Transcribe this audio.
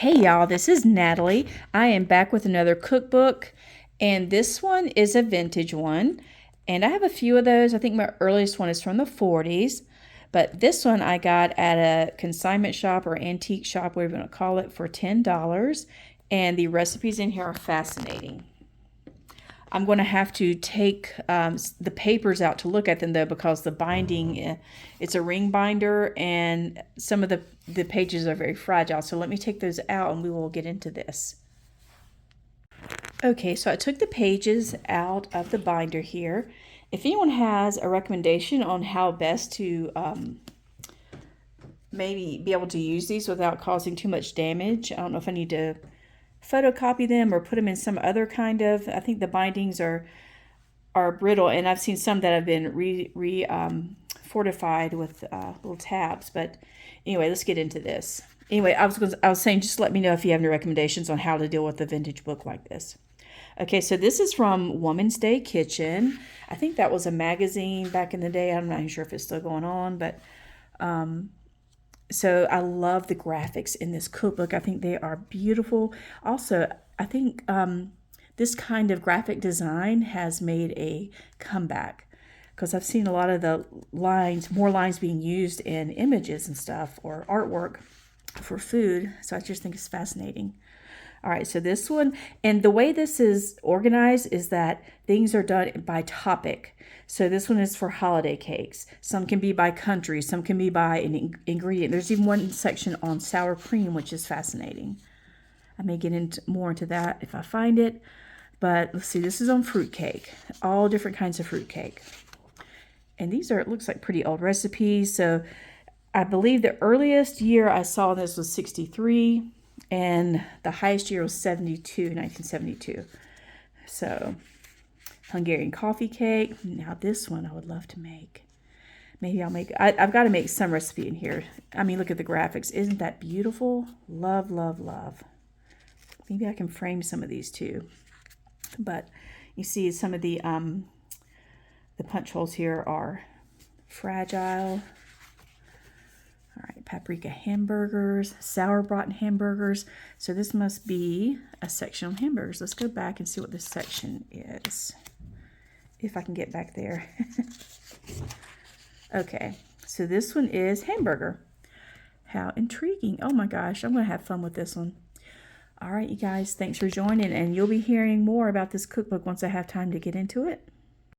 Hey y'all, this is Natalie. I am back with another cookbook, and this one is a vintage one. And I have a few of those. I think my earliest one is from the 40s, but this one I got at a consignment shop or antique shop, whatever you want to call it, for $10. And the recipes in here are fascinating. I'm going to have to take the papers out to look at them, though, because the binding, it's a ring binder, and some of the pages are very fragile. So let me take those out and we will get into this. Okay, so I took the pages out of the binder here. If anyone has a recommendation on how best to maybe be able to use these without causing too much damage, I don't know if I need to photocopy them or put them in some other kind of, I think the bindings are brittle, and I've seen some that have been fortified with little tabs. But anyway, let's get into this. Anyway, I was saying, just let me know if you have any recommendations on how to deal with a vintage book like this. Okay, so this is from Woman's Day Kitchen. I think that was a magazine back in the day. I'm not sure if it's still going on, but so I love the graphics in this cookbook. I think they are beautiful. Also, I think this kind of graphic design has made a comeback, because I've seen a lot of the more lines being used in images and stuff, or artwork for food. So I just think it's fascinating. All right, so this one, and the way this is organized is that things are done by topic. So this one is for holiday cakes. Some can be by country, some can be by an ingredient. There's even one section on sour cream, which is fascinating. I may get more into that if I find it. But let's see, this is on fruit cake, all different kinds of fruit cake. And these are, it looks like pretty old recipes. So I believe the earliest year I saw this was 63. And the highest year was 1972. So, Hungarian coffee cake. Now this one I would love to make. Maybe I'll make, I've got to make some recipe in here. I mean, look at the graphics. Isn't that beautiful? Love, love, love. Maybe I can frame some of these too. But you see some of the punch holes here are fragile. All right, paprika hamburgers, sauerbraten hamburgers. So this must be a section on hamburgers. Let's go back and see what this section is, if I can get back there. Okay, so this one is hamburger. How intriguing. Oh my gosh, I'm going to have fun with this one. All right, you guys, thanks for joining, and you'll be hearing more about this cookbook once I have time to get into it.